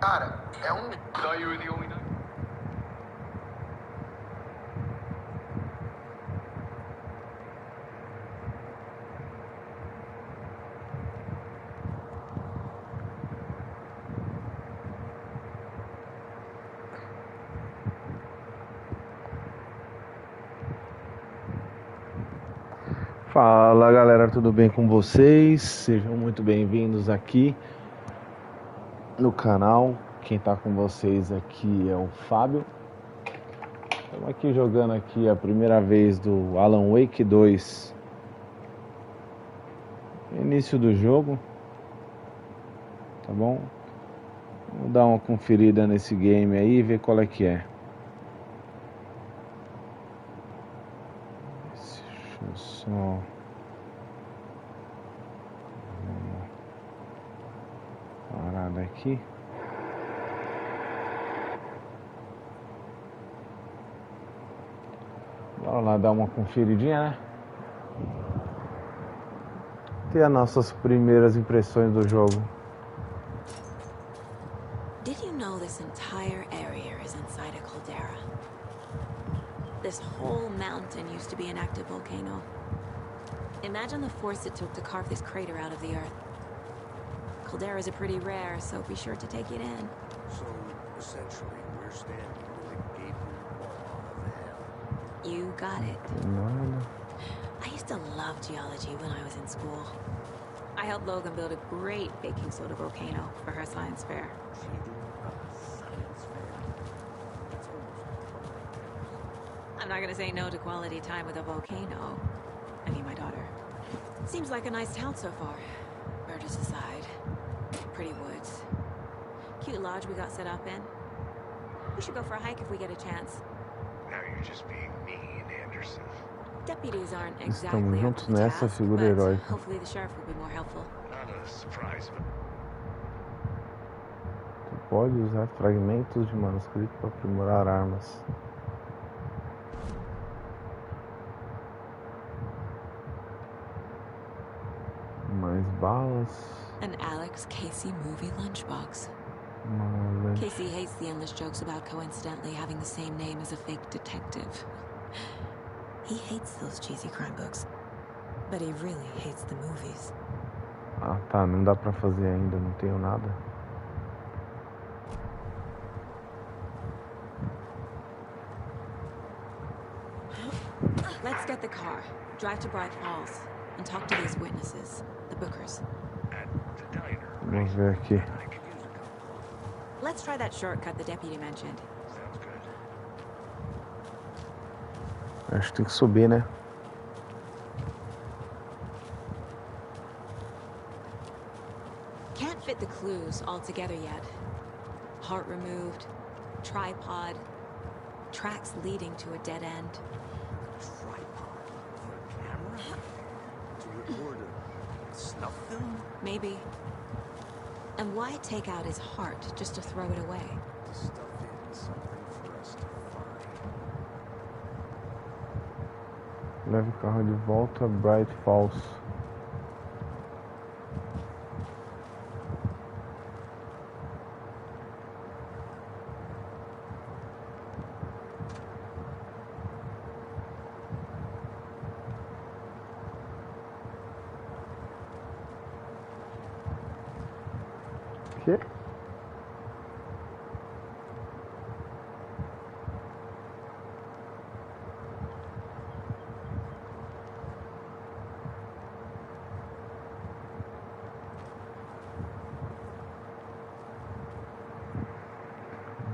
Cara, é um... Thought you were the only night. Fala galera, tudo bem com vocês? Sejam muito bem-vindos aqui no canal. Quem tá com vocês aqui é o Fábio. Estamos aqui jogando aqui a primeira vez do Alan Wake 2. Início do jogo, tá bom? Vamos dar uma conferida nesse game aí e ver qual é que é. Deixa eu só... parada aqui. Bora lá dar uma conferidinha, né? Ter as nossas primeiras impressões do jogo. Did you know this entire area is inside a caldera? This whole mountain used to be an active volcano. Imagine the force it took to carve this crater out of the earth. Calderas are pretty rare, so be sure to take it in. So, essentially, we're standing in the gaping maw of hell. You got it. Nada. I used to love geology when I was in school. I helped Logan build a great baking soda volcano for her science fair. She did a science fair. That's almost... I'm not gonna say no to quality time with a volcano. I mean, my daughter. Seems like a nice town so far. Murders aside. Pretty woods. Cute lodge we got set up in. We should go for a hike if we get a chance. Now you're just being mean, Anderson. Deputies aren't Estamos exactly up juntos to the nessa task, figura but heróica. hopefully the sheriff will be more helpful. Not a surprise, but... Tu pode usar fragmentos de manuscrito para aprimorar armas. Mais balas. An Alex Casey movie lunchbox. Mais... Casey hates the endless jokes about coincidentally having the same name as a fake detective. He hates those cheesy crime books, but he really hates the movies. Ah tá, não dá pra fazer ainda, não tenho nada. Let's get the car, drive to Bright Falls, and talk to these witnesses, the Bookers. At the diner, Vamos ver aqui. I could use a couple. Let's try that shortcut the deputy mentioned. Sounds good. Acho que tem que subir, né? Can't fit the clues all together yet. Heart removed, tripod, tracks leading to a dead end. Tripod for a camera? To record a snuff film? Maybe. And why take out his heart just to throw it away? To stuff in something for us to find. Leve o carro de volta a Bright Falls. Que?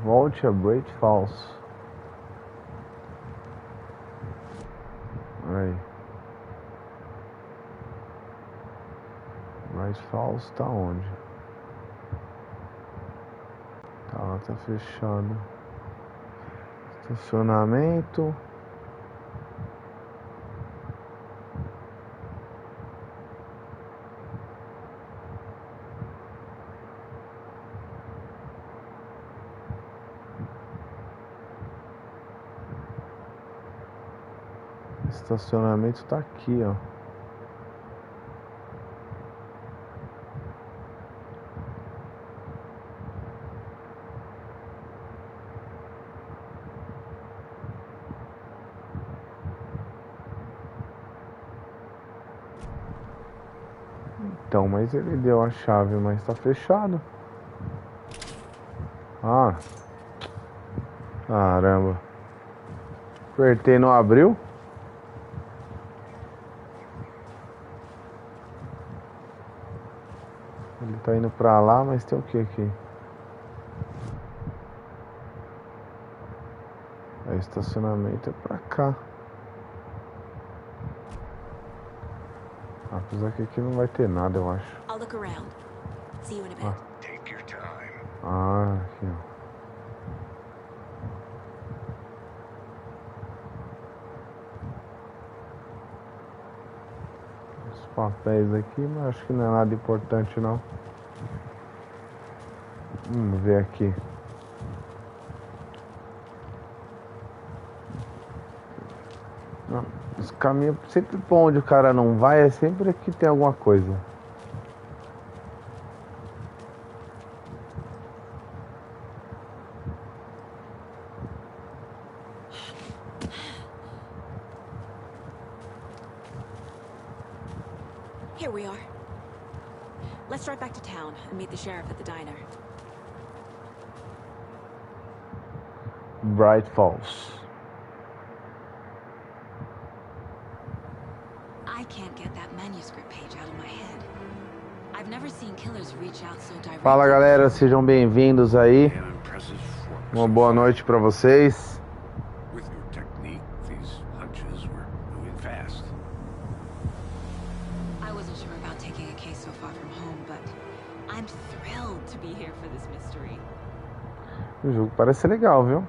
Volte a Bright Falls. Aí. Bright Falls tá onde? Tá lá, tá fechado. Estacionamento. Estacionamento tá aqui, ó. então, mas ele deu a chave, mas tá fechado. Ah. Caramba. Apertei, não abriu? Ele tá indo pra lá, mas tem o que aqui? O estacionamento é pra cá. Apesar que aqui não vai ter nada, eu acho. I'll look around. See you in a bit. Take your time. Ah, aqui, ó. Os papéis aqui, mas acho que não é nada importante, não. Vamos ver aqui. Não, os caminhos, sempre pra onde o cara não vai, é sempre que tem alguma coisa. Here we are. Let's drive back to town and meet the sheriff at the diner. Bright Falls. I can't get that manuscript page out of my head. I've never seen killers reach out so directly. Fala galera, sejam bem-vindos aí. An impressive work Uma so boa far. noite pra vocês. With your technique, these hunches were moving fast. I wasn't sure about taking a case so far from home, but I'm thrilled to be here for this mystery. O jogo parece ser legal, viu?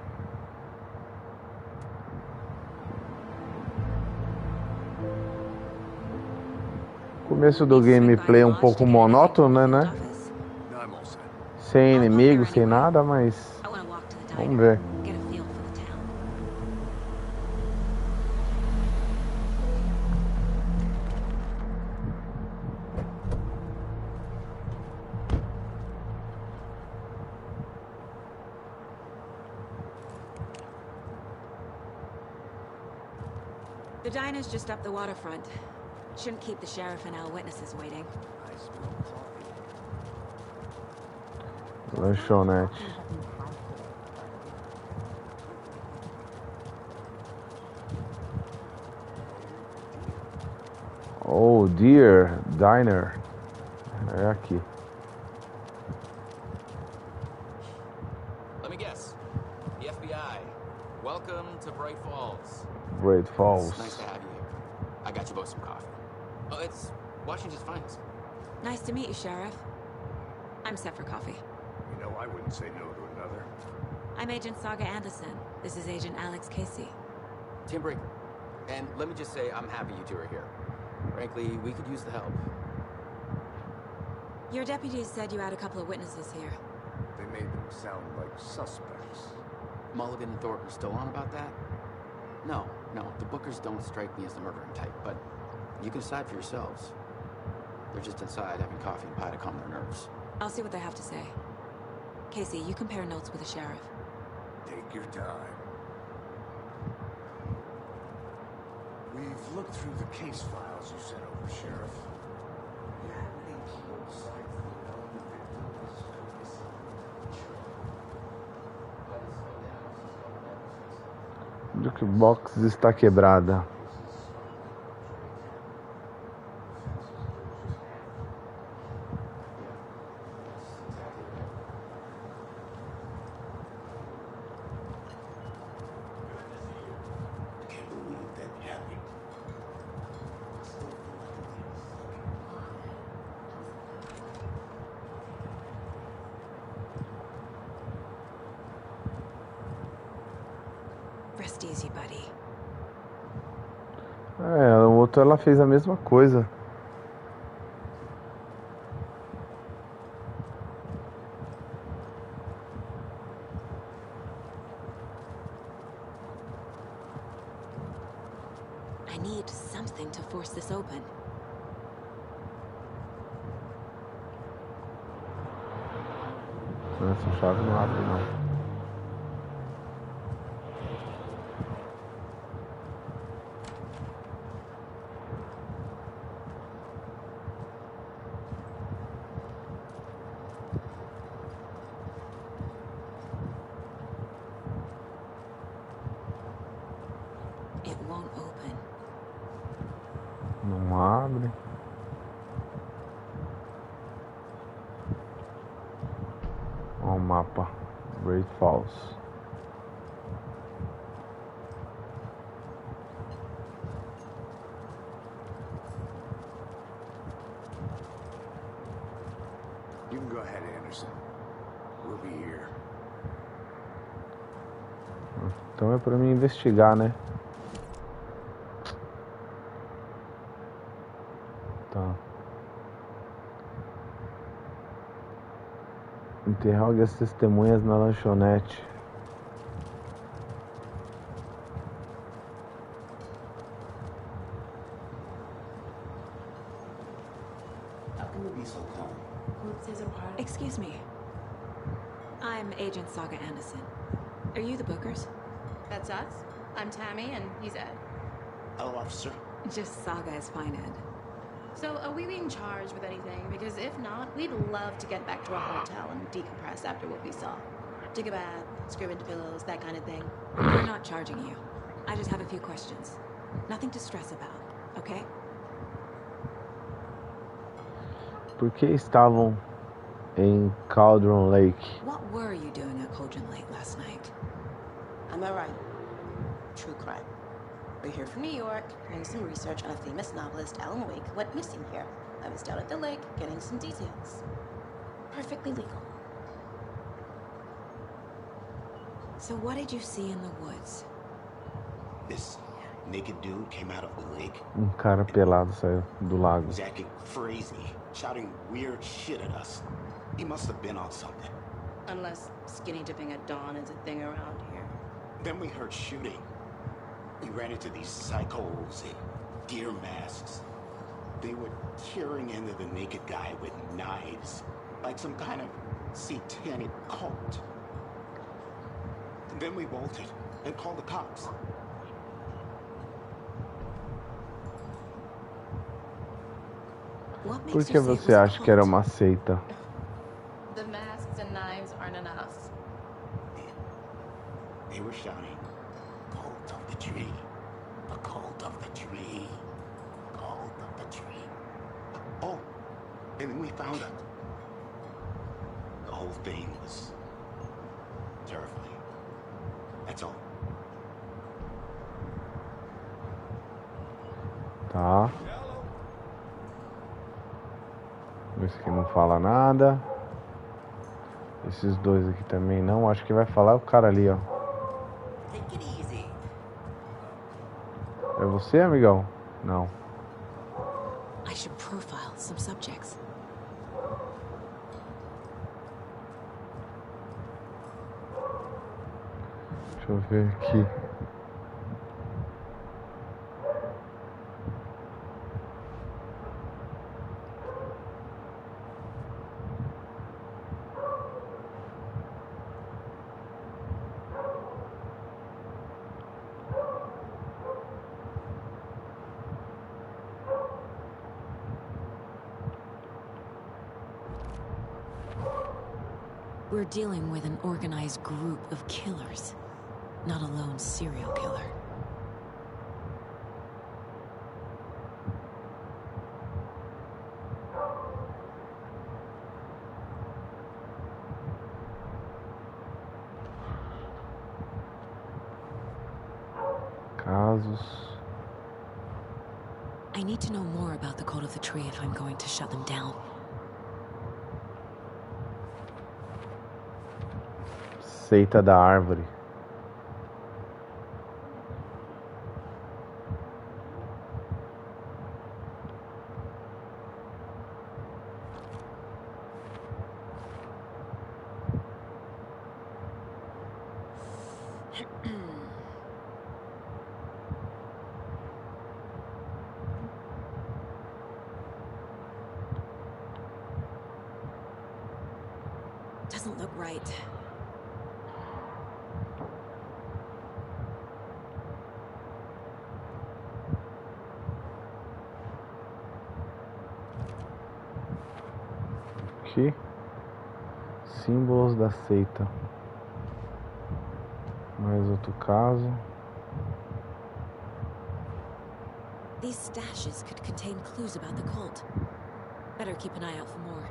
O começo do gameplay é um pouco monótono, né? No, I'm all set. Sem inimigos, sem nada, mas I want to walk to the vamos diner, ver. get a feel for the town. The diner's just up the waterfront. Shouldn't keep the sheriff and our witnesses waiting. I smell coffee. Lanchonete. Oh dear, diner. É aqui. Let me guess. The FBI. Welcome to Bright Falls. Great Falls. It's nice to have you here. I got you both some coffee. Oh, it's Washington's finest. Nice to meet you, Sheriff. I'm set for coffee. You know, I wouldn't say no to another. I'm Agent Saga Anderson. This is Agent Alex Casey. Tim Breaker. And let me just say, I'm happy you two are here. Frankly, we could use the help. Your deputies said you had a couple of witnesses here. They made them sound like suspects. Mulligan and Thornton still on about that? No, the Bookers don't strike me as the murdering type, but you can decide for yourselves. They're just inside having coffee and pie to calm their nerves. I'll see what they have to say. Casey, you compare notes with the sheriff. Take your time. We've looked through the case files you sent over, Sheriff. You have any key insight for the known victims of missing Jukebox está quebrada. Can't believe that happened. Rest easy, buddy. É, o outro ela fez a mesma coisa. I need something to force this open. Essa chave não abre, não. abre. Ó o mapa. Great Falls. You can go ahead, Anderson. We'll be here. Então é pra mim investigar, né? Tá. Interrogue as testemunhas na lanchonete. How can you be so calm? Excuse me. I'm Agent Saga Anderson. Are you the Bookers? That's us. I'm Tammy, and he's Ed. Hello, officer. Just Saga is fine, Ed. So, are we being charged with anything? Because if not, we'd love to get back to our hotel and decompress after what we saw. Take a bath, scream into pillows, that kind of thing. We're not charging you. I just have a few questions. Nothing to stress about, okay? Por que estavam em Cauldron Lake? What were you doing at Cauldron Lake last night? Am I right? True crime. We're here from New York, doing some research on a famous novelist, Alan Wake, went missing here. I was down at the lake, getting some details. Perfectly legal. So what did you see in the woods? This naked dude came out of the lake. Cara pelado saiu do lago. Was acting crazy, shouting weird shit at us. He must have been on something. Unless skinny dipping at dawn is a thing around here. Then we heard shooting. We ran into these psychos in deer masks. They were tearing into the naked guy with knives, like some kind of satanic cult. And then we bolted and called the cops. What Por makes que you say it você was a acha que era cult? uma seita? The masks and knives aren't enough. They were shouting, "Cult of the tree, the cult of the tree, cult of the tree." Oh, and then we found it. The whole thing was terrifying. That's all. Tá. Esse aqui não fala nada. Esses dois aqui também não. Acho que vai falar o cara ali, ó. Take it easy. É você, amigão? Não. I should profile some subjects. Deixa eu ver aqui. We're dealing with an organized group of killers, not a lone serial killer. Casos. I need to know more about the Cult of the Tree if I'm going to shut them down. Seita da árvore. Doesn't look right. Aqui. Símbolos da seita. Mais outro caso. These stashes could contain clues about the cult. Better keep an eye out for more.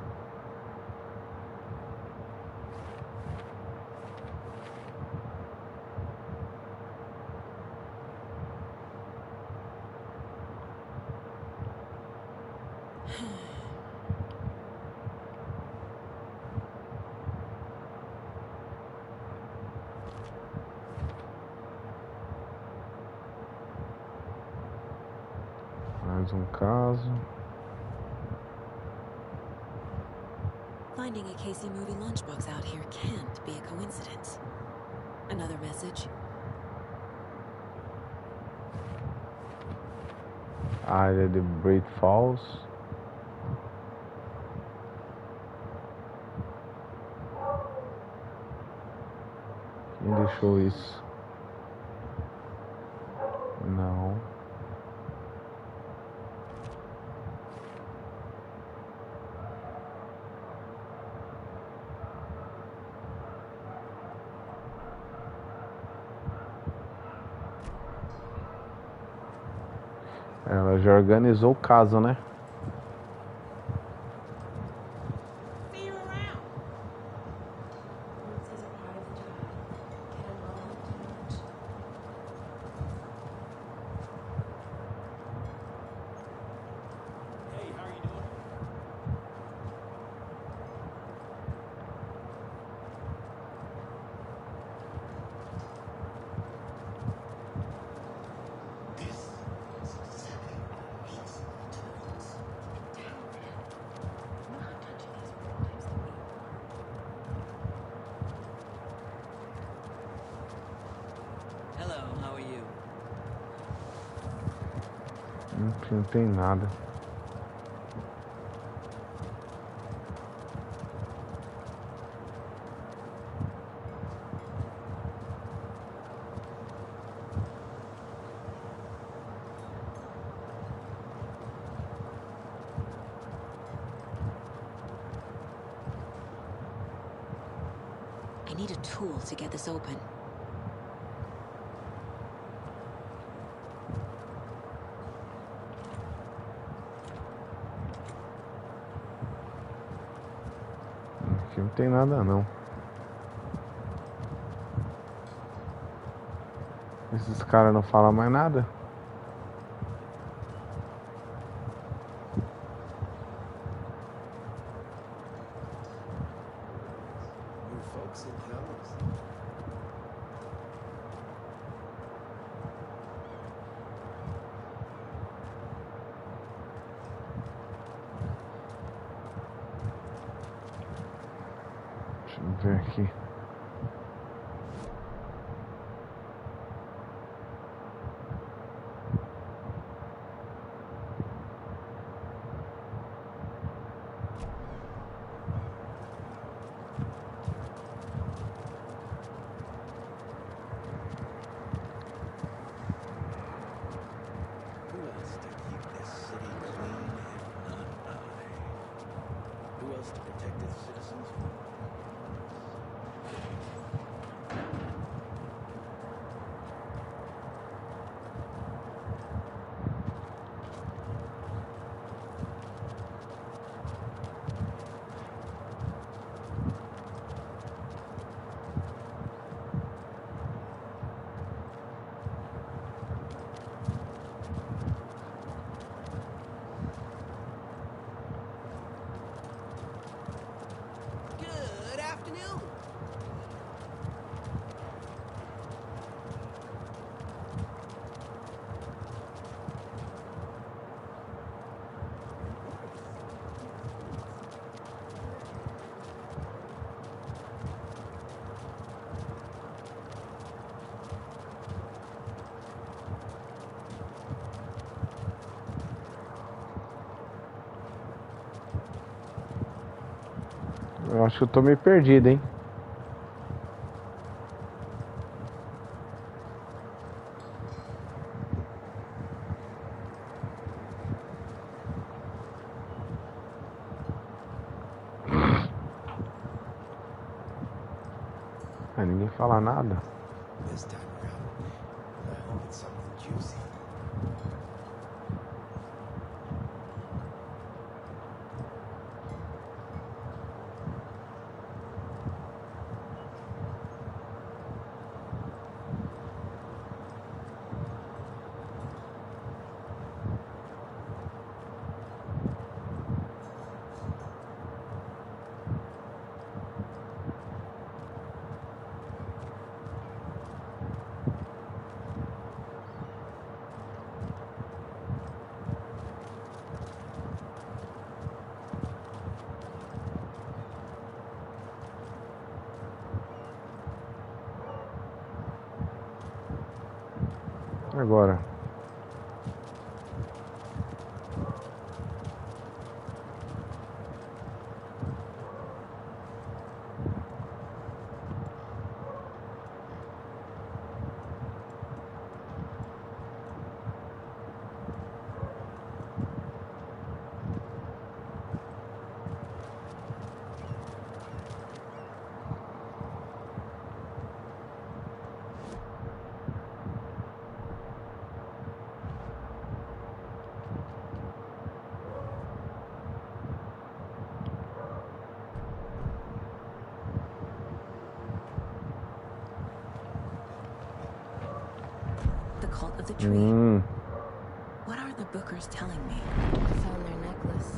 Mais caso. Finding a Casey movie lunchbox out here can't be a coincidence. Another message. Área de Great Falls. Quem deixou isso? Não. Ela já organizou o caso, né? Hello, how are you? Não tem nada. I need a tool to get this open. Aqui não tem nada não. Esses caras não falam mais nada. Deixa eu ver aqui. Who else to keep this city clean if not I? Who else to protect its citizens from? Good afternoon. Eu acho que eu tô meio perdido, hein? Ah, ninguém fala nada. This time around, I hope it's something juicy. Agora. The cult of the tree. What are the Bookers telling me? I found their necklace.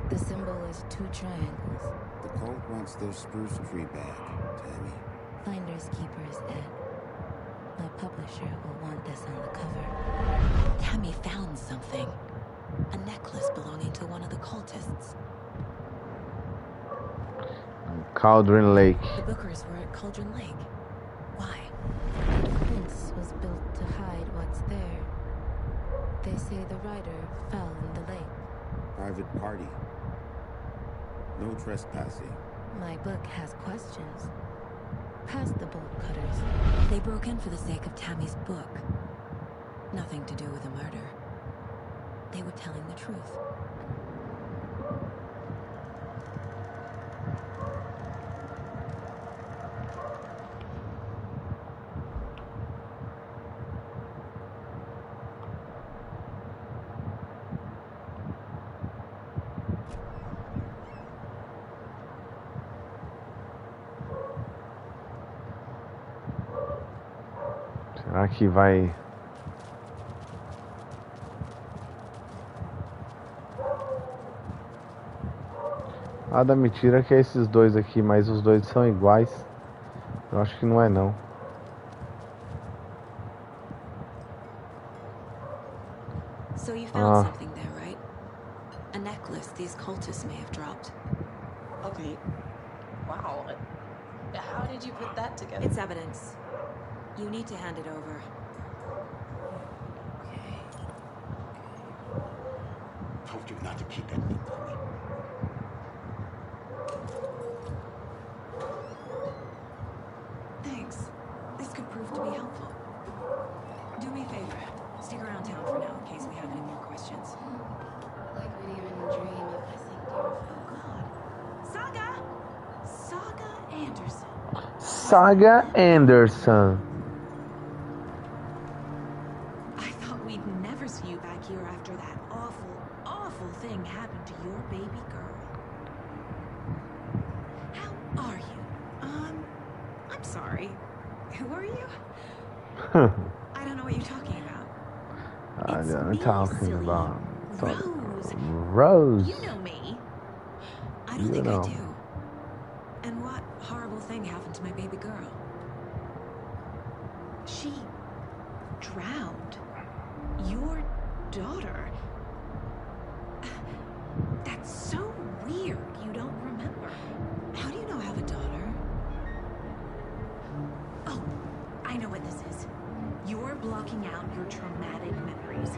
The symbol is 2 triangles. The cult wants their spruce tree back, Tammy. Finders keepers, Ed. My publisher will want this on the cover. Tammy found something. A necklace belonging to one of the cultists. Cauldron Lake. The Bookers were at Cauldron Lake. Why? The fence was built to hide what's there. They say the rider fell in the lake. Private party. No trespassing. My book has questions. Past the bolt cutters. They broke in for the sake of Tammy's book. Nothing to do with a murder. They were telling the truth. Será que vai... Nada me tira que é esses dois aqui, mas os dois são iguais. Eu acho que não é não. So you found something there, right? A necklace these cultists may have dropped. Okay. Wow. How did you put that together? It's evidence. You need to hand it over. Told you not to keep that thing from me. Thanks. This could prove to be helpful. Do me a favor. Stick around town for now in case we have any more questions. Like we'd even dream of missing dear folk. Saga! Saga Anderson. Saga Anderson. I thought we'd never see you back here after that awful, awful thing happened to your baby girl. How are you? I'm sorry. Who are you? I don't know what you're talking about. I'm me, talking silly. about Rose. Rose. You know me. I don't You think know. I do. And what horrible thing happened to my baby girl? She drowned. Your daughter. That's so weird. You don't remember. How do you know I have a daughter? Oh, I know what this is. You're blocking out your traumatic memories.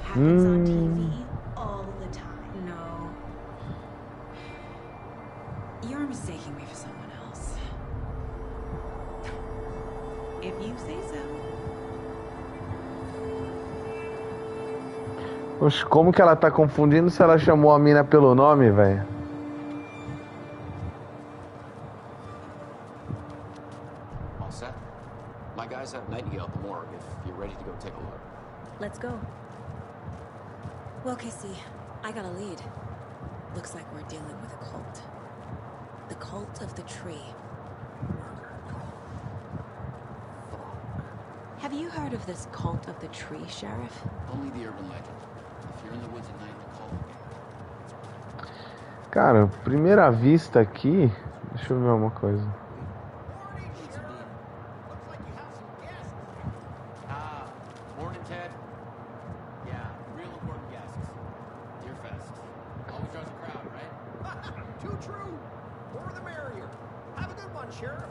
Happens on TV all the time. No. You're mistaking me for someone else. If you say so. Oxe, como que ela tá confundindo se ela chamou a mina pelo nome, velho? All set? My guys have Nightingale at the morgue if you're ready to go take a look. Let's go. Well, Casey, I got a lead. Looks like we're dealing with a cult. The cult of the tree. Have you heard of this cult of the tree, Sheriff? Only the urban legend. If you're in the woods at night, the call will get Cara, primeira vista aqui... Deixa eu ver uma coisa. Morning, Ted. Yeah, real important guests. Dear Fest. Always draws a crowd, right? Too true. More the merrier. Have a good one, Sheriff.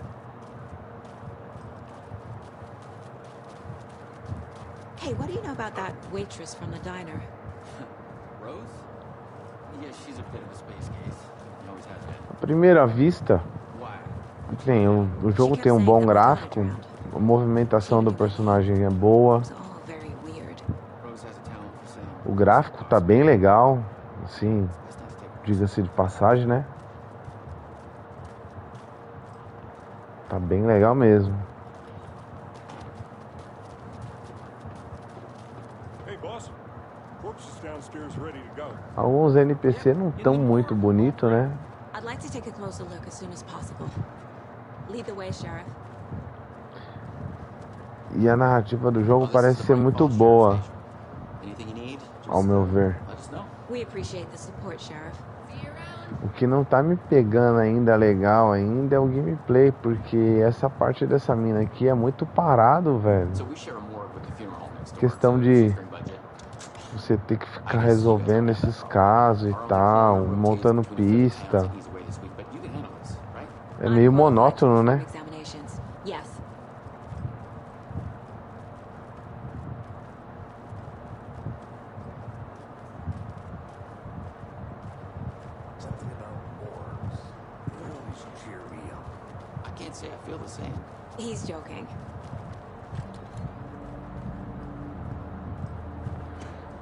Hey, what do you know about that waitress from the diner? Rose? Yeah, she's a bit of a space case. She always has been. À primeira vista, Why? tem, o jogo tem um bom gráfico, a movimentação do personagem é boa, It's all very weird. Rose has a talent for saying. o gráfico tá bem legal, assim, diga-se de passagem, né? Tá bem legal mesmo. Hey, boss. Corpse is downstairs ready to go. Alguns NPC não tão muito bonito, né? I'd like to take a closer look as soon as possible. Lead the way, Sheriff. E a narrativa do jogo parece ser muito boa, Anything you need? ao meu ver. Let us know. We appreciate the support, Sheriff. O que não tá me pegando ainda legal ainda é o gameplay, porque essa parte dessa mina aqui é muito parado, velho. So we share a morgue with the funeral home next door. Questão de você ter que ficar resolvendo esses casos e tal, montando pista. É meio monótono, né? Examinations. Yes. Something about morgues. They always cheer me up. I can't say I feel the same. He's joking.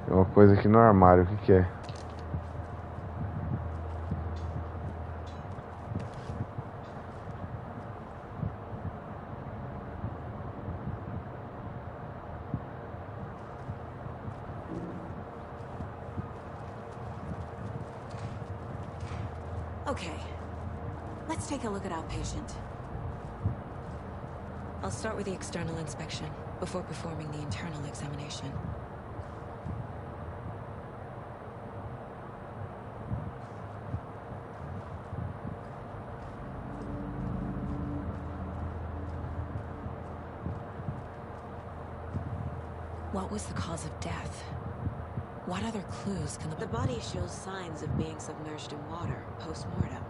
É uma coisa aqui no armário, o que que é? Okay. Let's take a look at our patient. I'll start with the external inspection before performing the internal examination. What was the cause of death? What other clues can the body shows signs of being submerged in water post-mortem.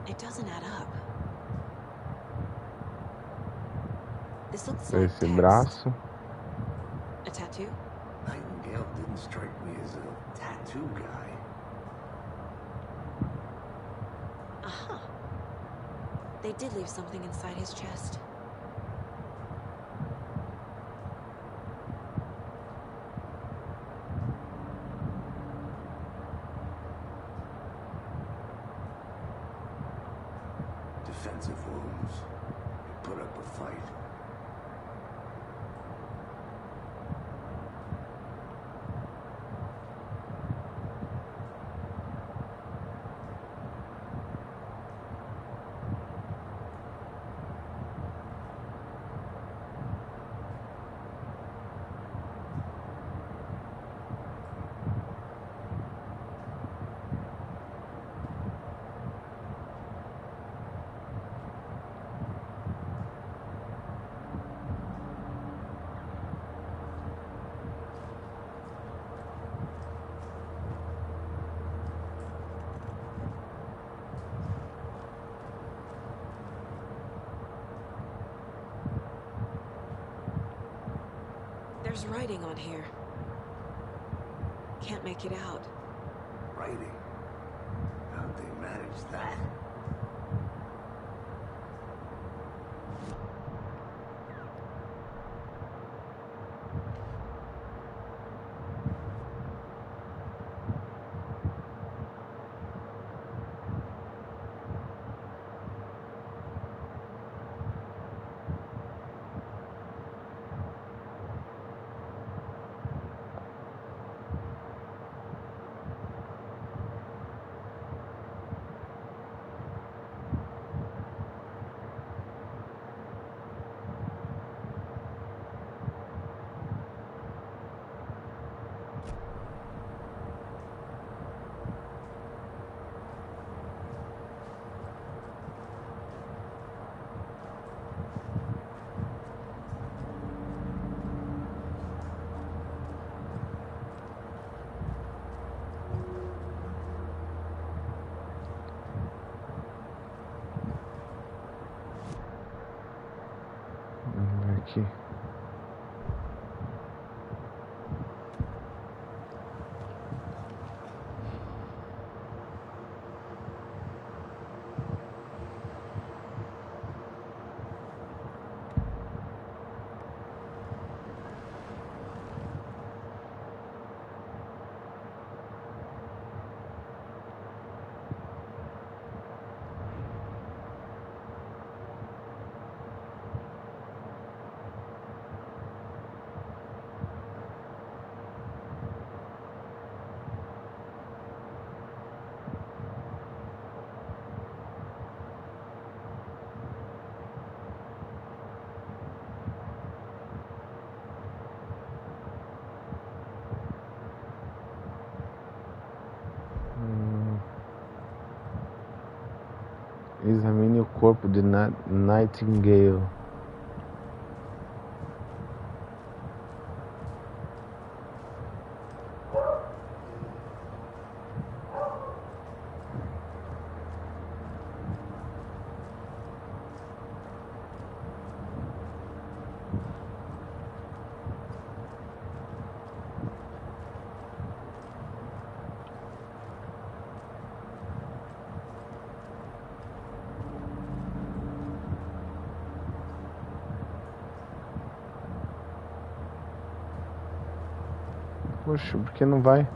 It doesn't add up. This looks like Esse text. braço. A tattoo? Nightingale didn't strike me as a tattoo guy. Aha. They did leave something inside his chest. Defensive wounds. He put up a fight. There's writing on here. Can't make it out. Writing. How'd they manage that? Aqui. Examine o corpo de Nightingale. Poxa, por que não vai?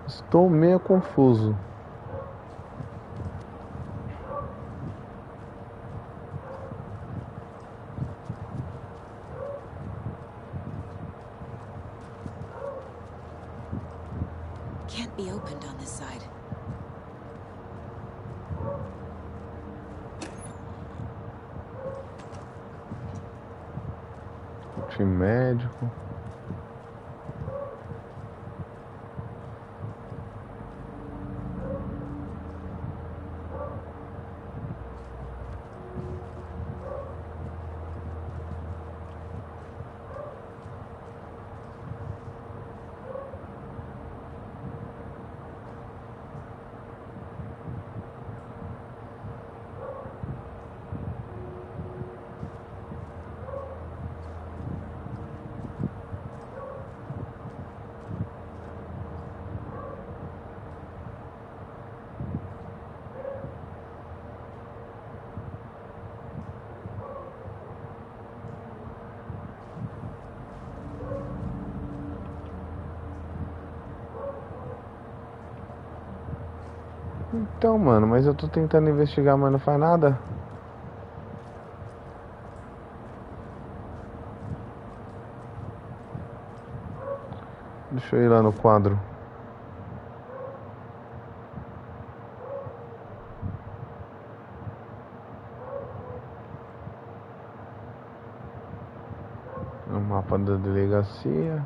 Estou meio confuso. Can't be opened on this side. Time médico. Então, mano, mas eu tô tentando investigar, mas não faz nada. Deixa eu ir lá no quadro. O mapa da delegacia.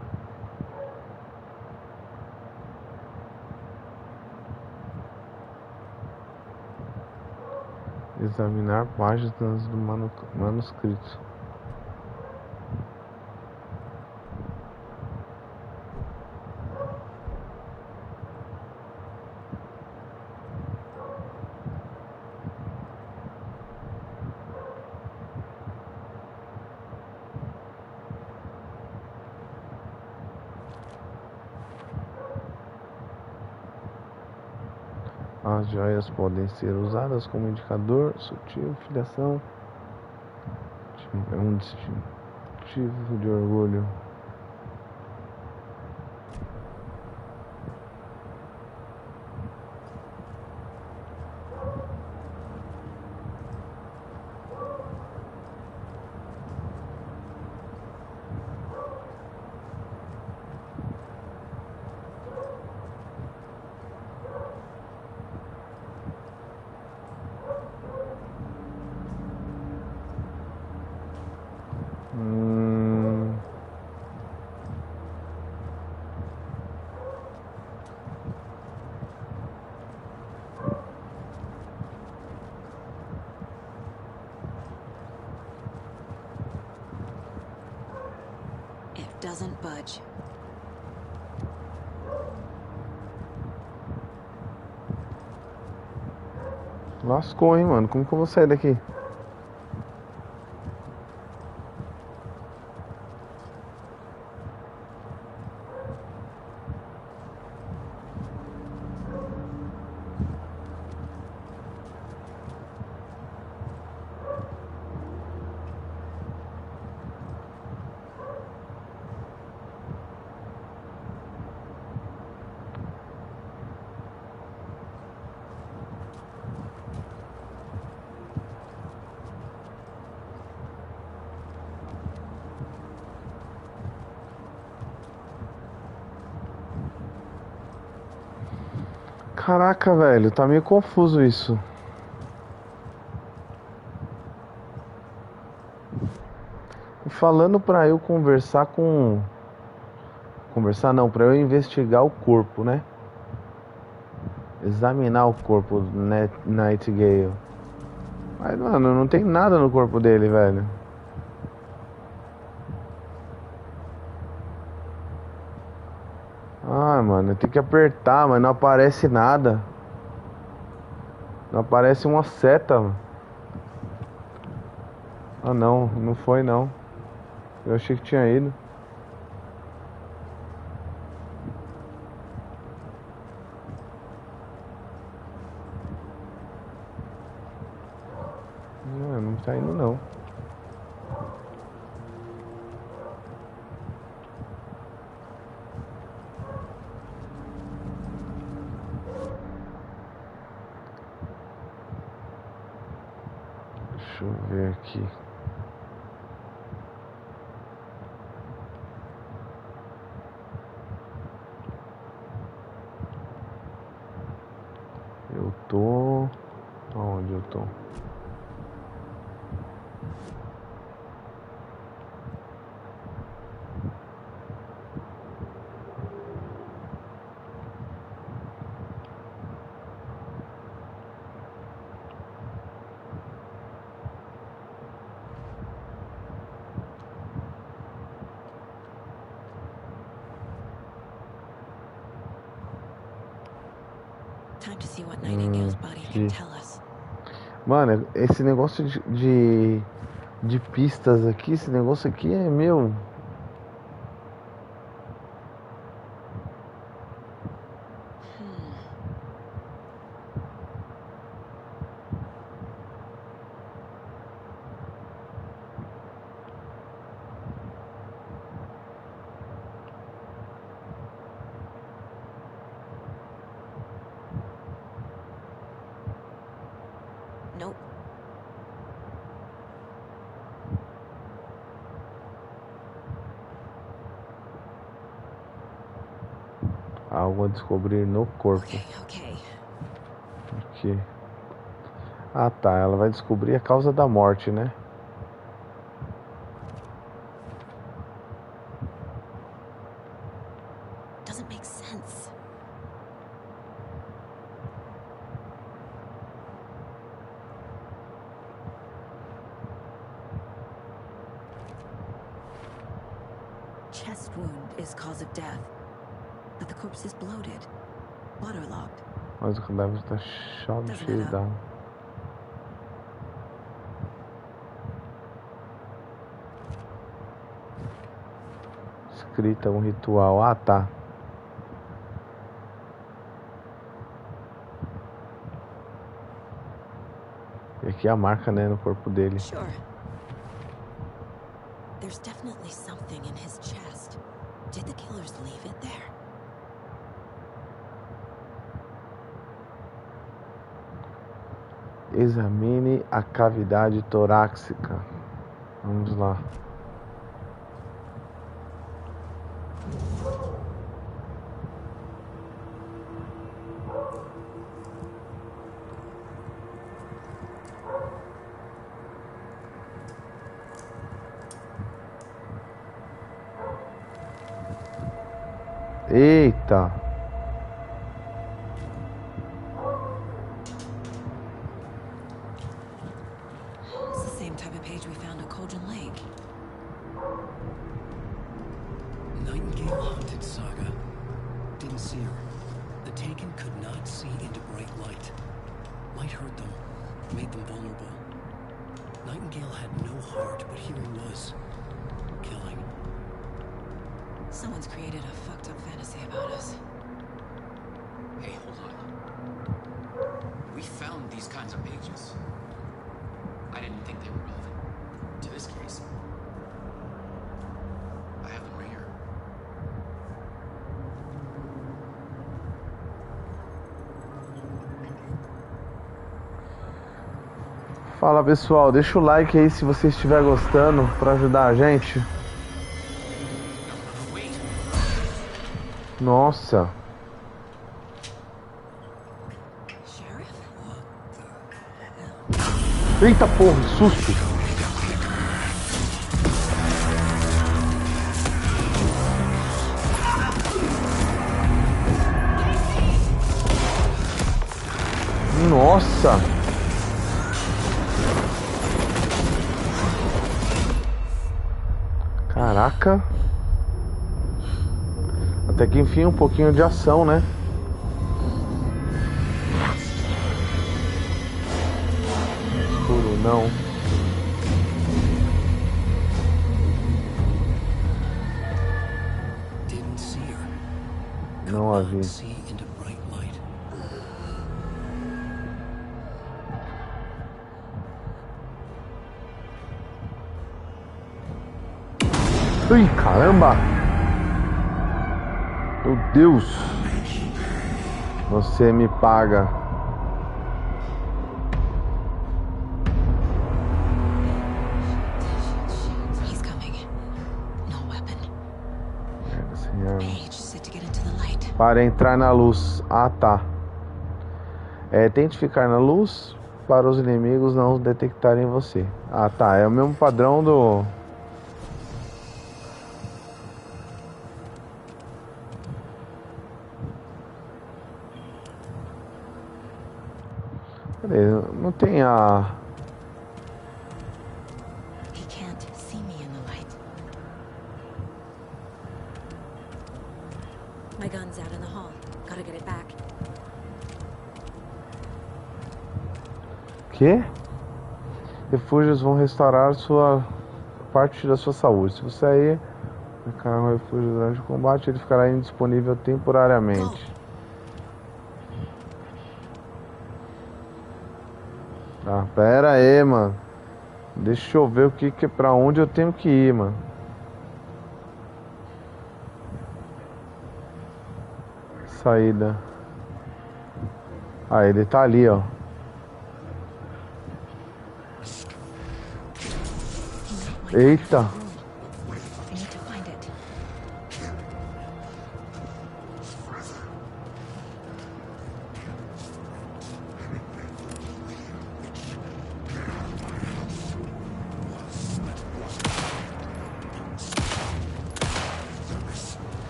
Examinar páginas do manuscrito. As joias podem ser usadas como indicador sutil, filiação. É um distintivo de orgulho. It doesn't budge. Lascou, hein, mano. Como que eu vou sair daqui? Caraca, velho, tá meio confuso isso. Falando pra eu conversar com... Conversar não, pra eu investigar o corpo, né? Examinar o corpo do Nightingale. Mas, mano, não tem nada no corpo dele, velho. Ah, mano, tem que apertar, mas não aparece nada. Não aparece uma seta, mano. Ah, não, não foi não. Eu achei que tinha ido. Não tá indo não. Deixa eu ver aqui. Eu tô... Onde eu tô? Time to see what Nightingale's body can tell us. Mano, esse negócio de pistas aqui, esse negócio aqui é meu. Nope. Algo a descobrir no corpo. Okay. Aqui. Ah, tá. Ela vai descobrir a causa da morte, né? Doesn't make sense. Chest wound is cause of death, but the corpse is bloated, waterlogged. Mas o cadáver está cheio d'água. Escrita um ritual. Ah, tá. E aqui a marca, né, no corpo dele. Sure. There's definitely something in his chest. Did the killers leave it there? Examine a cavidade torácica. Vamos lá. Eita! It's the same type of page we found at Cauldron Lake. Nightingale hunted Saga. Didn't see her. The Taken could not see into bright light. Light hurt them, made them vulnerable. Nightingale had no heart, but here he was, killing. Someone's created a fucked up fantasy about us. Hey, hold on. We found these kinds of pages. I didn't think they were relevant to this case. I have them right here. Fala pessoal, deixa o like aí se você estiver gostando para ajudar a gente. Nossa. Eita porra, susto! Nossa! Caraca! Até que enfim um pouquinho de ação, né? Escuro, não. Didn't see her. Não a vi. See into bright light. Ui, caramba! Meu Deus! Você me paga. He's coming. No weapon. Senhor. Paige said to get into the light. Para entrar na luz. Ah, tá. Tente ficar na luz para os inimigos não detectarem você. Ah, tá. É o mesmo padrão do... Não tem a... He can't see me in the light. My gun's out in the hall. Gotta get it back. Quê? Refúgios vão restaurar parte da sua saúde. Se você sair no refúgio durante o combate, ele ficará indisponível temporariamente. Ah, pera aí, mano. Deixa eu ver pra onde eu tenho que ir, mano. Saída. Ah, ele tá ali, ó. Eita. I need to find it.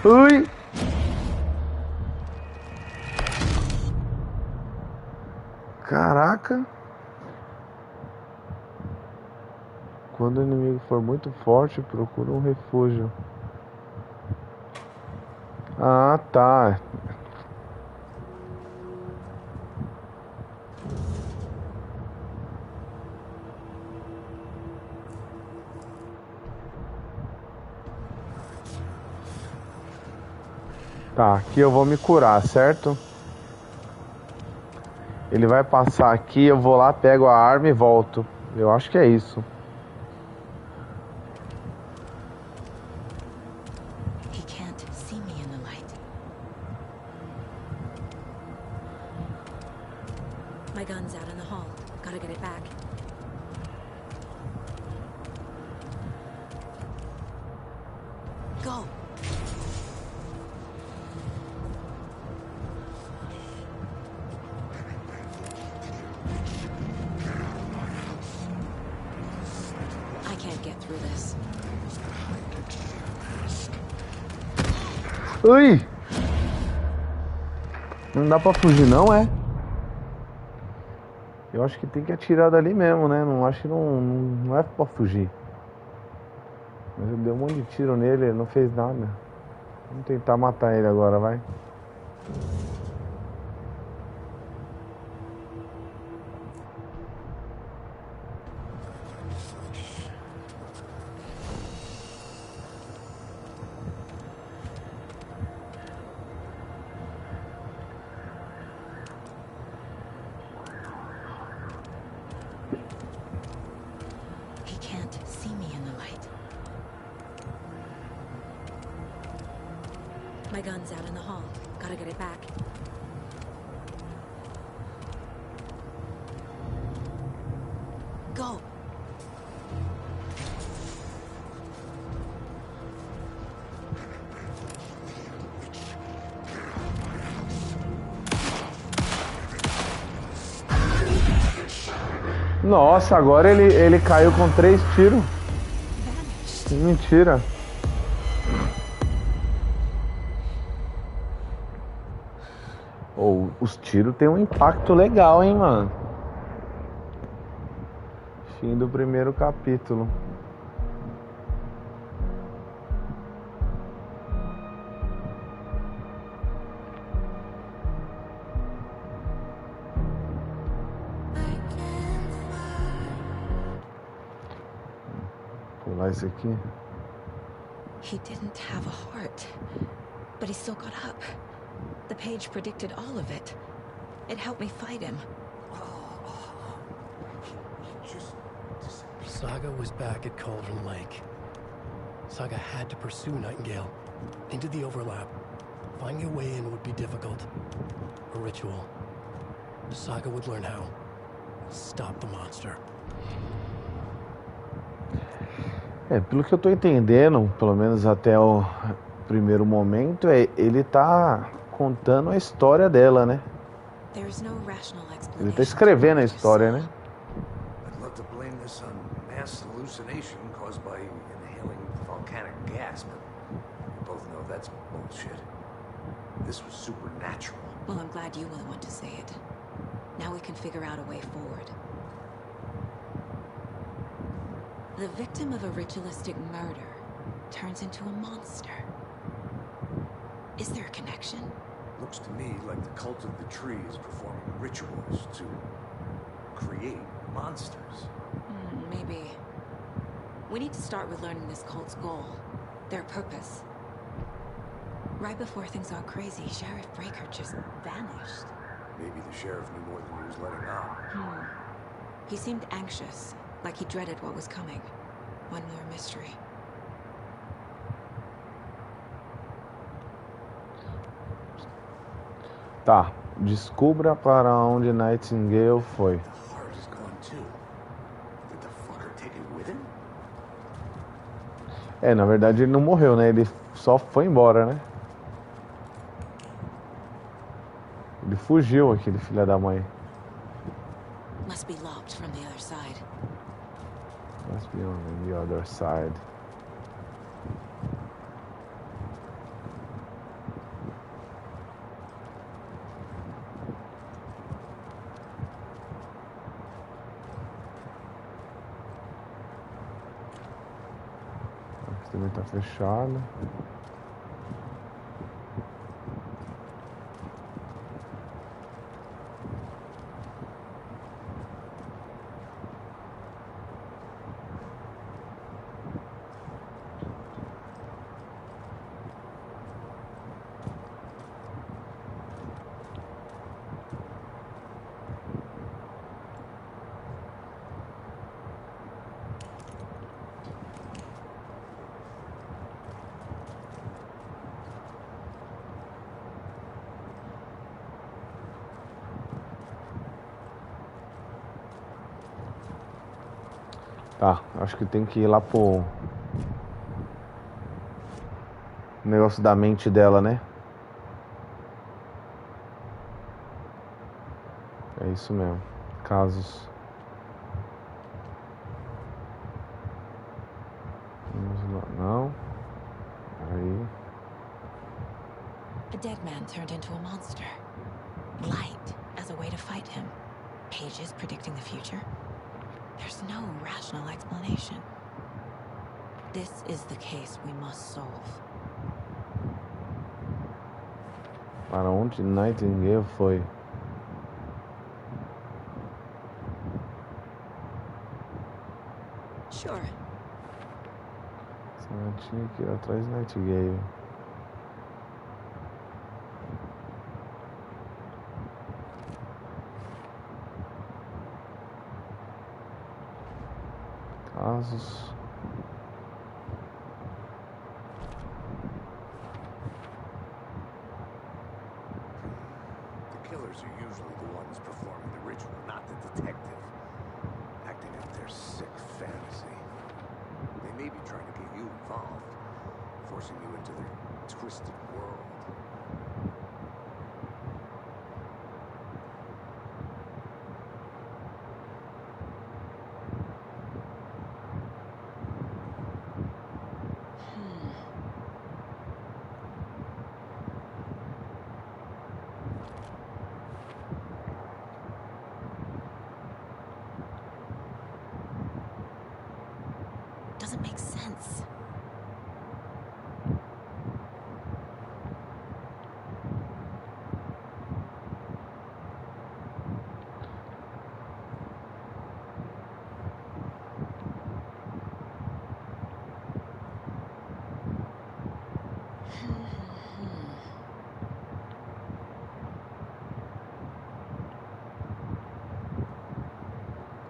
Ui! Caraca! Quando o inimigo for muito forte, procura um refúgio. Ah, tá. Tá, aqui eu vou me curar, certo? Ele vai passar aqui, eu vou lá, pego a arma e volto. Eu acho que é isso. He can't see me in the light. My gun's out in the hall. Gotta get it back. Go. I can't get through this. Ui! Não dá pra fugir não, é? Eu acho que tem que atirar dali mesmo, né? Não acho que não é pra fugir. Mas eu dei um monte de tiro nele, ele não fez nada. Vamos tentar matar ele agora, vai. He can't see me in the light. My gun's out in the hall. Gotta get it back. Go. Nossa, agora ele caiu com 3 tiros. Mentira. Os tiros tem um impacto legal, hein, mano. Fim do primeiro capítulo. Pular isso aqui. He didn't have a heart, but he still got up. The page predicted all of it. It helped me fight him. Saga was back at Cauldron Lake. Saga had to pursue Nightingale into the overlap. Finding a way in would be difficult. A ritual. Saga would learn how. Stop the monster. Pelo que eu tô entendendo, pelo menos até o primeiro momento, ele tá contando a história dela, né? Ele tá escrevendo a história, né? I'd love to blame this on mass hallucination caused by inhaling volcanic gas, but we both know that's bullshit. This was supernatural. Well, I'm glad you were the one to say it. Now we can figure out a way forward. The victim of a ritualistic murder turns into a monster. Is there a connection? Looks to me like the cult of the tree is performing rituals to create monsters. Maybe. We need to start with learning this cult's goal, their purpose. Right before things got crazy, Sheriff Breaker just vanished. Maybe the sheriff knew more than he was letting on. He seemed anxious, like he dreaded what was coming. One more mystery. Tá, descubra para onde Nightingale foi. The heart is gone too. Did the fucker take it with him? Na verdade ele não morreu, né? Ele só foi embora, né? Ele fugiu, aquele filho da mãe. Must be locked from the other side. Must be on the other side. Aqui também tá fechado. Tá, acho que tem que ir lá pro negócio da mente dela, né? É isso mesmo. Casos. Vamos lá. Não. Aí. A dead man turned into a monster. Light as a way to fight him. Pages predicting the future. There's no rational explanation. This is the case we must solve. Para onde Nightingale foi? Sure. Só tinha que ir atrás de Nightingale. Casos. The killers are usually the ones performing the ritual, not the detective. Acting out their sick fantasy. They may be trying to get you involved, forcing you into their twisted world. months.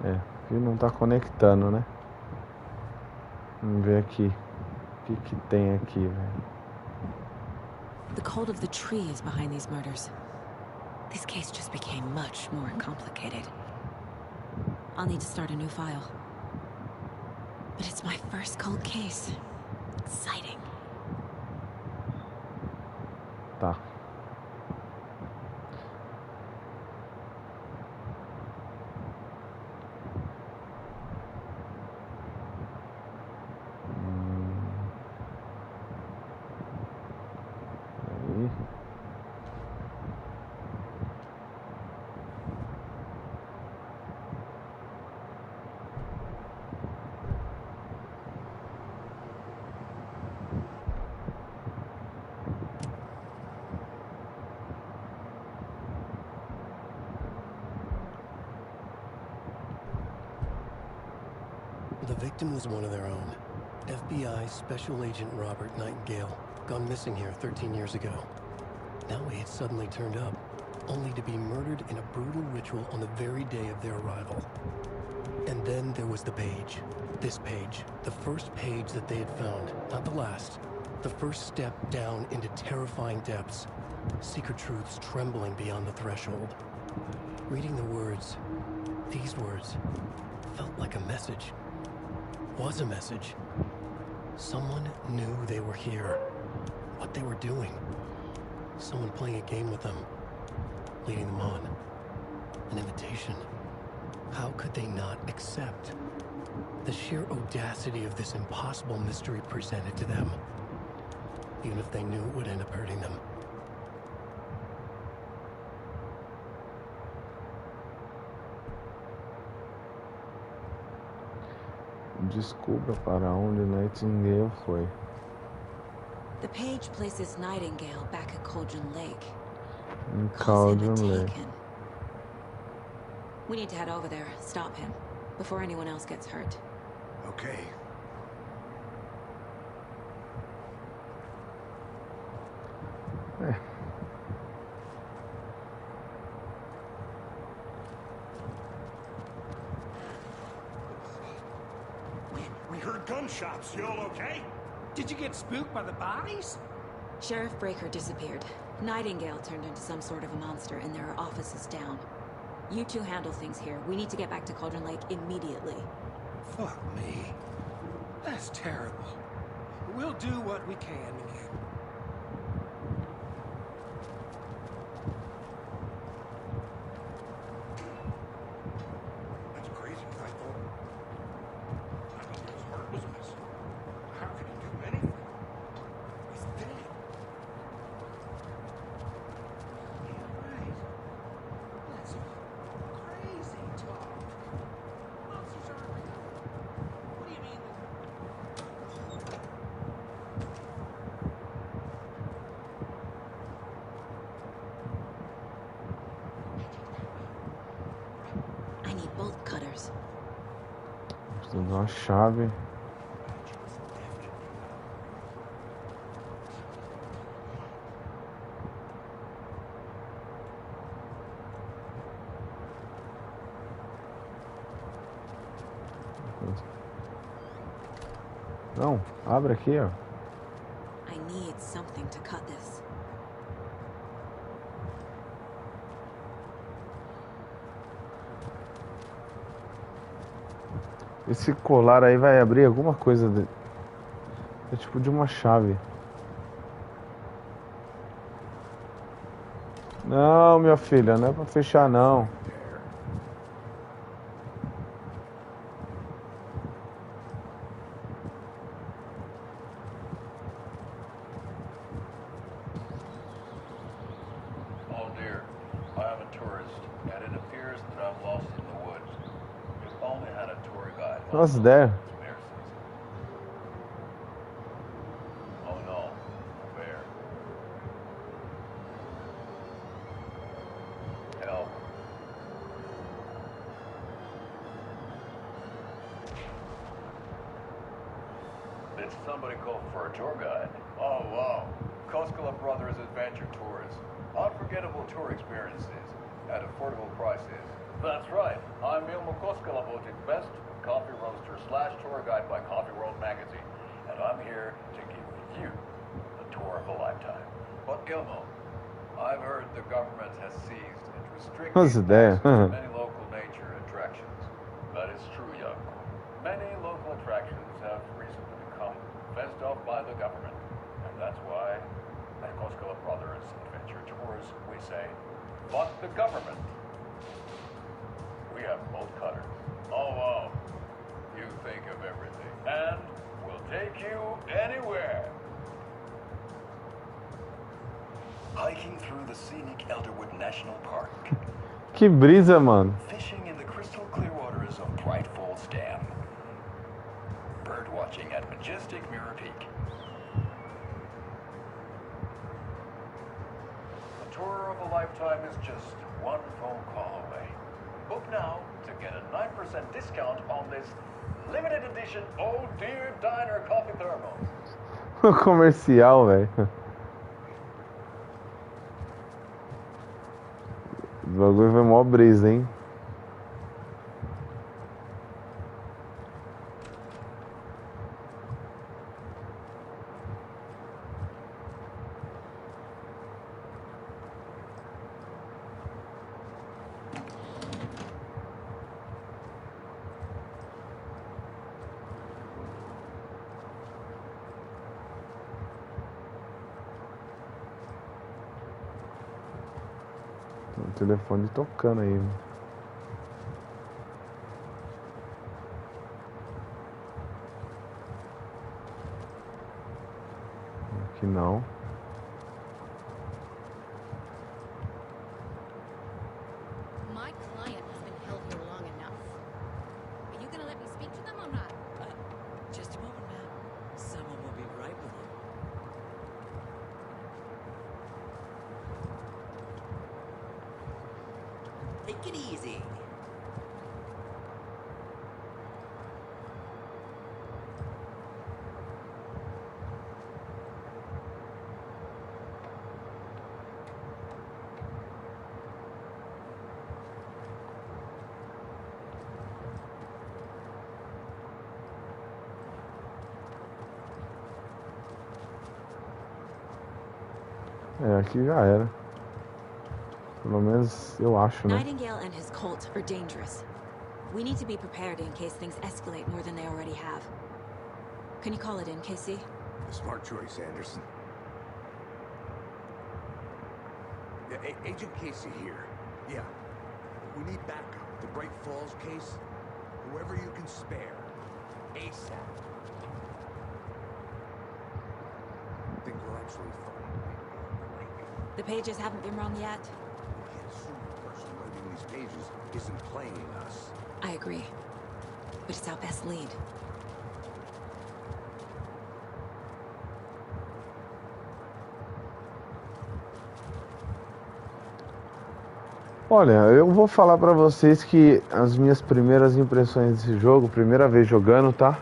Aqui não tá conectando, né? Vamos ver aqui. O que tem aqui, velho? The cult of the tree is behind these murders. This case just became much more complicated. I'll need to start a new file. But it's my first cold case. Exciting. Tá. Aí. The victim was one of their own. FBI Special Agent Robert Nightingale, gone missing here 13 years ago. Now he had suddenly turned up, only to be murdered in a brutal ritual on the very day of their arrival. And then there was the page. This page, the first page that they had found, not the last. The first step down into terrifying depths. Secret truths trembling beyond the threshold. Reading the words, these words, felt like a message. Was a message. Someone knew they were here. What they were doing. Someone playing a game with them. Leading them on. An invitation. How could they not accept? The sheer audacity of this impossible mystery presented to them. Even if they knew it would end up hurting them. Descubra para onde Nightingale foi. The page places Nightingale back at Cauldron Lake. Em Calls him a Cauldron Lake. taken. We need to head over there, stop him, before anyone else gets hurt. Okay. We heard gunshots. You all okay? Did you get spooked by the bodies? Sheriff Breaker disappeared. Nightingale turned into some sort of a monster, and there are offices down. You two handle things here. We need to get back to Cauldron Lake immediately. Fuck me. That's terrible. We'll do what we can. That's crazy. I thought his heart was missing. How could he do anything? He's dead. Yeah, right. That's crazy talk. Monsters aren't real. What do you mean? I need bolt cutters. Preciso de uma chave. Não, abre aqui, ó. I need something to cut this. Esse colar aí vai abrir alguma coisa. É tipo de uma chave. Não, minha filha, não é pra fechar não. Oh dear, I am a tourist, and it appears that I'm lost in the woods. If only had a tour guide. Nossa ideia. Did somebody call for a tour guide? Oh, wow. Koskela Brothers Adventure Tours. Unforgettable tour experiences at affordable prices. That's right. I'm Ilmo Koskela, voted best coffee roaster / tour guide by Coffee World magazine. And I'm here to give you the tour of a lifetime. But Ilmo, I've heard the government has seized and restricted access to many local nature attractions. That is true, young. Many local attractions have recently become fenced off by the government. And that's why at Koskela Brothers Adventure Tours, we say, fuck the government. We have bolt cutters. Oh, wow. You think of everything. And we'll take you anywhere. Hiking through the scenic Elderwood National Park. Que brisa, mano. Fishing in the crystal clear waters of Bright Falls Dam. Bird watching at majestic Mirror Peak. The tour of a lifetime is just one phone call away. Book now to get a 9% discount on this limited edition Oh Dear Diner coffee thermos. Comercial, velho. O bagulho foi mó brisa, hein? O telefone tocando aí. Aqui não. My client has been held here long enough. Are you gonna let me speak to them or not? Just a moment, ma'am. Someone will be right with you. Take it easy. É, aqui já era. Pelo menos eu acho, né? Nightingale and his cult are dangerous. We need to be prepared in case things escalate more than they already have. Can you call it in, Casey? Smart choice, Anderson. Yeah, Agent Casey here. Yeah. We need backup. The Bright Falls case. Whoever you can spare. ASAP. I think we'll actually find The pages haven't been rung yet. We can't assume the person writing these pages isn't playing us. I agree. But it's our best lead. Olha, eu vou falar pra vocês que as minhas primeiras impressões desse jogo, primeira vez jogando, tá?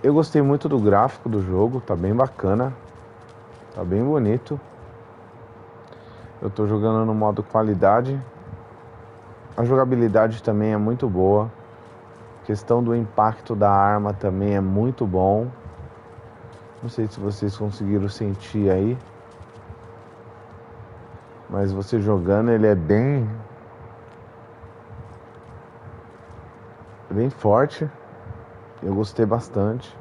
Eu gostei muito do gráfico do jogo, tá bem bacana. Tá bem bonito. Eu tô jogando no modo qualidade. A jogabilidade também é muito boa. A questão do impacto da arma também é muito bom. Não sei se vocês conseguiram sentir aí. Mas você jogando, ele é bem forte. Eu gostei bastante.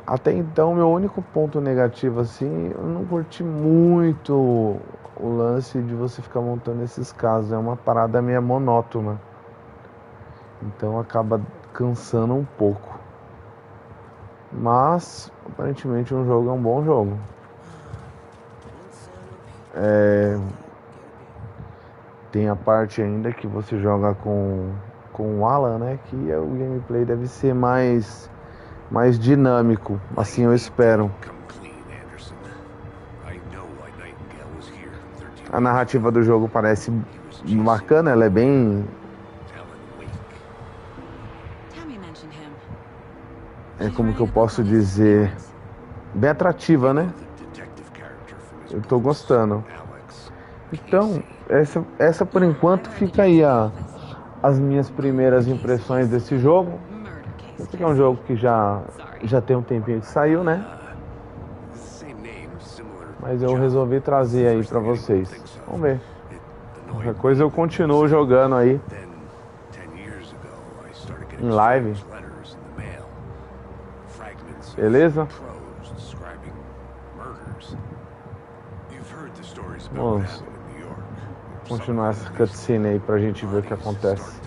Até então, meu único ponto negativo, assim, eu não curti muito o lance de você ficar montando esses carros. É uma parada meio monótona. Então acaba cansando um pouco. Mas, aparentemente, o jogo é um bom jogo. Tem a parte ainda que você joga com o Alan, né? Que o gameplay deve ser mais dinâmico, assim eu espero. A narrativa do jogo parece bacana, ela é bem como que eu posso dizer, bem atrativa, né? Eu tô gostando. Então, essa por enquanto fica aí as minhas primeiras impressões desse jogo. Esse aqui é um jogo que já tem um tempinho que saiu, né? Mas eu resolvi trazer aí pra vocês. Vamos ver. Qualquer coisa eu continuo jogando aí em live. Beleza? Vamos continuar essa cutscene aí pra gente ver o que acontece.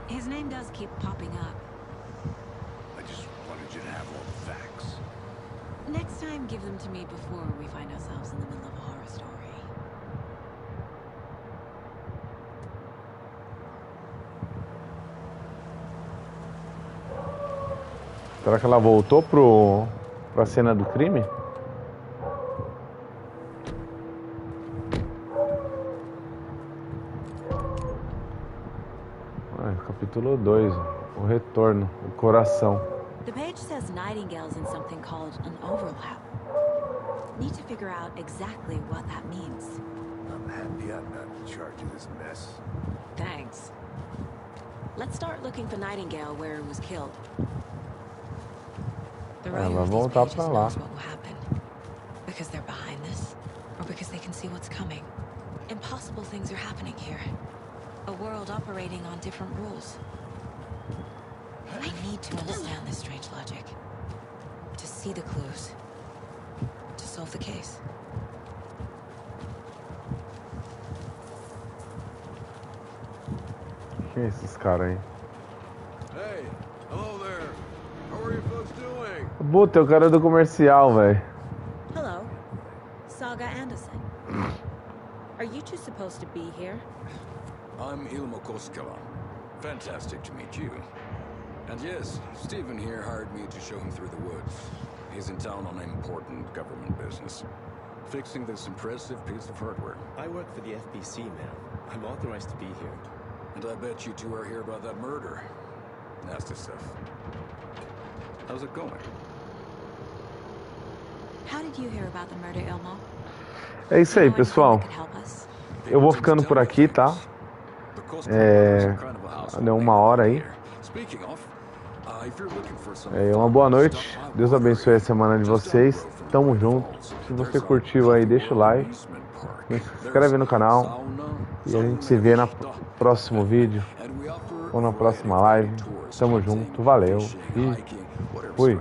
His name does keep popping up. I just wanted you to have all the facts. Next time, give them to me before we find ourselves in the middle of a horror story. Será que ela voltou pra cena do crime? Capítulo 2, o retorno, o coração. The page says Nightingale's in something called an overlap. Need to figure out exactly what that means. I'm happy I'm not in charge of this mess. Thanks. Let's start looking for Nightingale where he was killed. The writer of these pages knows what will happen. Because they're behind this, or because they can see what's coming. Impossible things are happening here. A world operating on different rules. I need to understand this strange logic. To see the clues. To solve the case. Quem é esses caras aí? Hey, hello there. How are you folks doing? Puta, é o cara do comercial, velho. Hello. Saga Anderson. Are you two supposed to be here? I'm Ilmo Koskela. Fantastic to meet you. And yes, Stephen here hired me to show him through the woods. He's in town on important government business. Fixing this impressive piece of hardware. I work for the FBC, ma'am. I'm authorized to be here. And I bet you two are here about that murder. Nasty stuff. How's it going? How did you hear about the murder, Ilmo? É isso aí, pessoal. Eu vou ficando por aqui, tá? Deu 1 hora aí. Uma boa noite. Deus abençoe a semana de vocês. Tamo junto. Se você curtiu aí, deixa o like. Se inscreve no canal. E a gente se vê no próximo vídeo. Ou na próxima live. Tamo junto. Valeu. E fui.